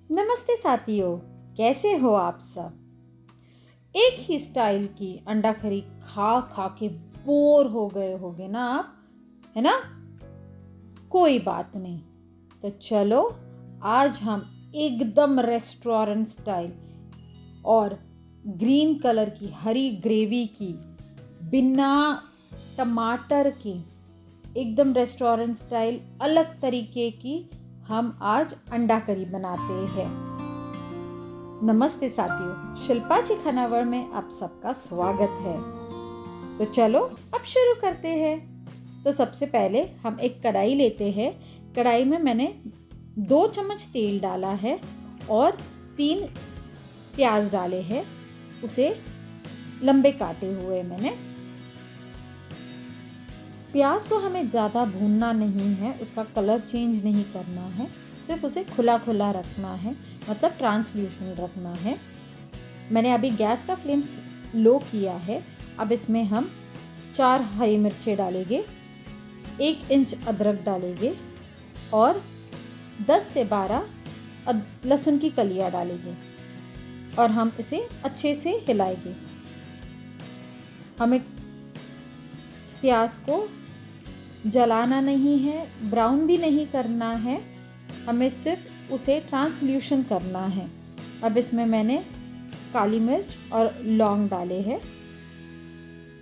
नमस्ते साथियों, कैसे हो आप सब। एक ही स्टाइल की अंडा करी खा खा के बोर हो गए होगे ना आप, है ना। कोई बात नहीं, तो चलो आज हम एकदम रेस्टोरेंट स्टाइल और ग्रीन कलर की हरी ग्रेवी की, बिना टमाटर की, एकदम रेस्टोरेंट स्टाइल अलग तरीके की हम आज अंडा करी बनाते हैं। नमस्ते साथियों, शिल्पा जी खानावर में आप सबका स्वागत है। तो चलो अब शुरू करते हैं। तो सबसे पहले हम एक कढ़ाई लेते हैं। कढ़ाई में मैंने 2 चम्मच तेल डाला है और 3 प्याज डाले हैं, उसे लंबे काटे हुए मैंने। प्याज को हमें ज़्यादा भूनना नहीं है, उसका कलर चेंज नहीं करना है, सिर्फ उसे खुला खुला रखना है, मतलब ट्रांसल्यूशन रखना है। मैंने अभी गैस का फ्लेम लो किया है। अब इसमें हम 4 हरी मिर्चें डालेंगे, 1 इंच अदरक डालेंगे और 10 से 12 लहसुन की कलियां डालेंगे और हम इसे अच्छे से हिलाएंगे। हमें प्याज को जलाना नहीं है, ब्राउन भी नहीं करना है, हमें सिर्फ उसे ट्रांसल्यूशन करना है। अब इसमें मैंने काली मिर्च और लौंग डाले हैं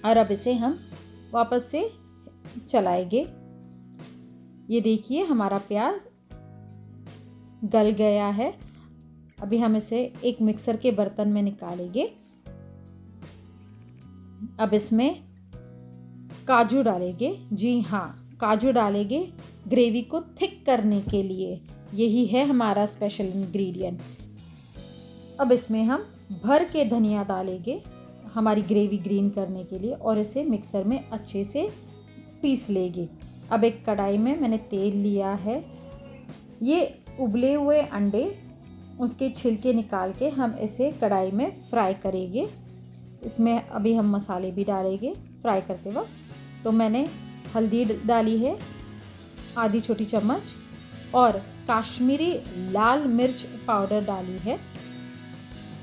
और अब इसे हम वापस से चलाएंगे। ये देखिए हमारा प्याज गल गया है। अभी हम इसे एक मिक्सर के बर्तन में निकालेंगे। अब इसमें काजू डालेंगे। जी हाँ, काजू डालेंगे ग्रेवी को थिक करने के लिए, यही है हमारा स्पेशल इंग्रेडिएंट। अब इसमें हम भर के धनिया डालेंगे हमारी ग्रेवी ग्रीन करने के लिए और इसे मिक्सर में अच्छे से पीस लेंगे। अब एक कढ़ाई में मैंने तेल लिया है। ये उबले हुए अंडे, उसके छिलके निकाल के हम इसे कढ़ाई में फ्राई करेंगे। इसमें अभी हम मसाले भी डालेंगे फ्राई करते वक्त। तो मैंने हल्दी डाली है आधी छोटी चम्मच और काश्मीरी लाल मिर्च पाउडर डाली है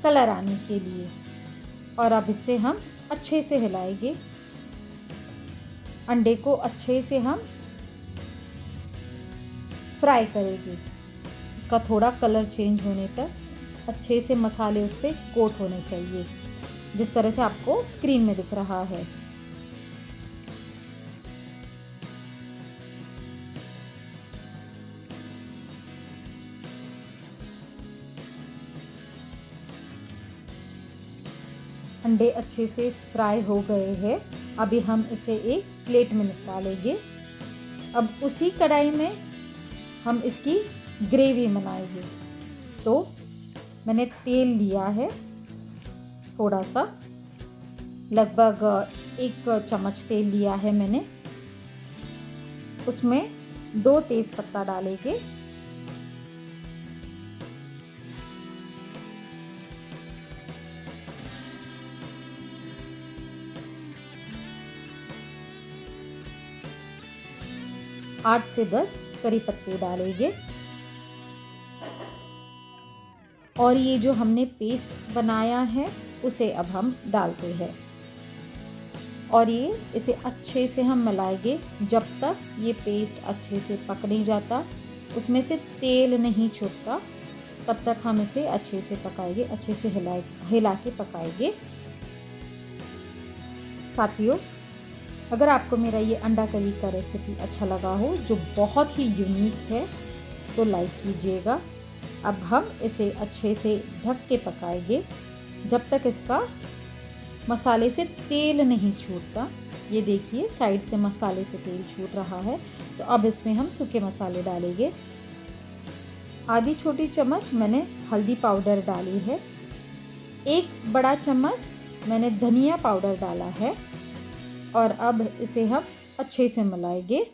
कलर आने के लिए। और अब इसे हम अच्छे से हिलाएंगे। अंडे को अच्छे से हम फ्राई करेंगे, उसका थोड़ा कलर चेंज होने तक अच्छे से मसाले उस पर कोट होने चाहिए, जिस तरह से आपको स्क्रीन में दिख रहा है। अंडे अच्छे से फ्राई हो गए हैं। अभी हम इसे एक प्लेट में निकालेंगे। अब उसी कढ़ाई में हम इसकी ग्रेवी बनाएंगे। तो मैंने तेल लिया है थोड़ा सा, लगभग 1 चम्मच तेल लिया है मैंने। उसमें 2 तेज पत्ता डालेंगे, आठ से 10 करी पत्ते डालेंगे और ये जो हमने पेस्ट बनाया है उसे अब हम डालते हैं और इसे अच्छे से हम मिलाएंगे जब तक ये पेस्ट अच्छे से पक नहीं जाता, उसमें से तेल नहीं छूटता, तब तक हम इसे अच्छे से पकाएंगे, अच्छे से हिला के पकाएंगे। साथियों, अगर आपको मेरा ये अंडा करी का रेसिपी अच्छा लगा हो, जो बहुत ही यूनिक है, तो लाइक कीजिएगा। अब हम इसे अच्छे से ढक के पकाएंगे जब तक इसका मसाले से तेल नहीं छूटता। ये देखिए साइड से मसाले से तेल छूट रहा है। तो अब इसमें हम सूखे मसाले डालेंगे। आधी छोटी चम्मच मैंने हल्दी पाउडर डाली है, 1 बड़ा चम्मच मैंने धनिया पाउडर डाला है और अब इसे हम अच्छे से मिलाएंगे।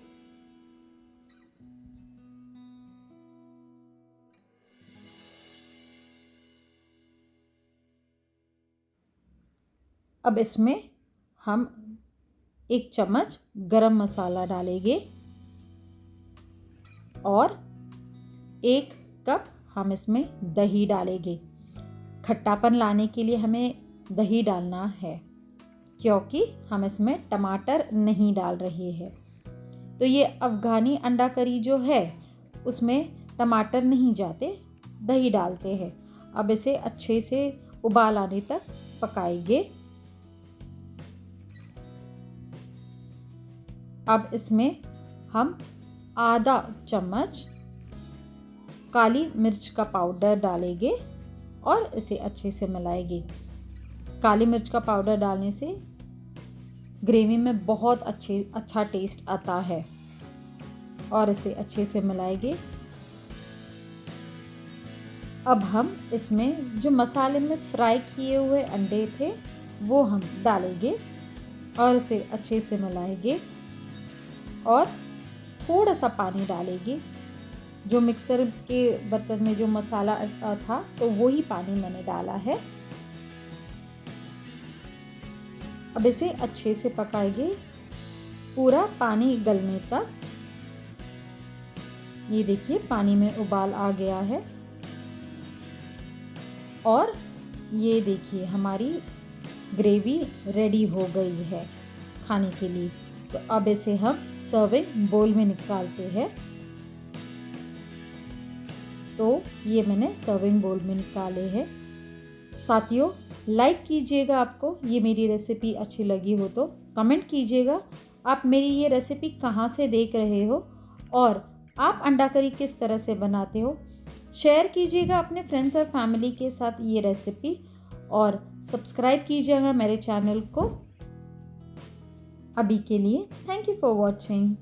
अब इसमें हम 1 चम्मच गरम मसाला डालेंगे और 1 कप हम इसमें दही डालेंगे। खट्टापन लाने के लिए हमें दही डालना है, क्योंकि हम इसमें टमाटर नहीं डाल रहे हैं। तो ये अफ़गानी अंडा करी जो है उसमें टमाटर नहीं जाते, दही डालते हैं। अब इसे अच्छे से उबाल आने तक पकाएंगे। अब इसमें हम आधा चम्मच काली मिर्च का पाउडर डालेंगे और इसे अच्छे से मिलाएंगे। काली मिर्च का पाउडर डालने से ग्रेवी में बहुत अच्छा टेस्ट आता है। और इसे अच्छे से मिलाएंगे। अब हम इसमें जो मसाले में फ्राई किए हुए अंडे थे वो हम डालेंगे और इसे अच्छे से मिलाएंगे और थोड़ा सा पानी डालेंगे। जो मिक्सर के बर्तन में जो मसाला था तो वही पानी मैंने डाला है। अब इसे अच्छे से पकाएंगे पूरा पानी गलने तक। ये देखिए पानी में उबाल आ गया है और ये देखिए हमारी ग्रेवी रेडी हो गई है खाने के लिए। तो अब इसे हम सर्विंग बोल में निकालते हैं। तो ये मैंने सर्विंग बोल में निकाले हैं। साथियों, लाइक कीजिएगा आपको ये मेरी रेसिपी अच्छी लगी हो तो, कमेंट कीजिएगा आप मेरी ये रेसिपी कहाँ से देख रहे हो और आप अंडा करी किस तरह से बनाते हो। शेयर कीजिएगा अपने फ्रेंड्स और फैमिली के साथ ये रेसिपी और सब्सक्राइब कीजिएगा मेरे चैनल को। अभी के लिए थैंक यू फॉर वॉचिंग।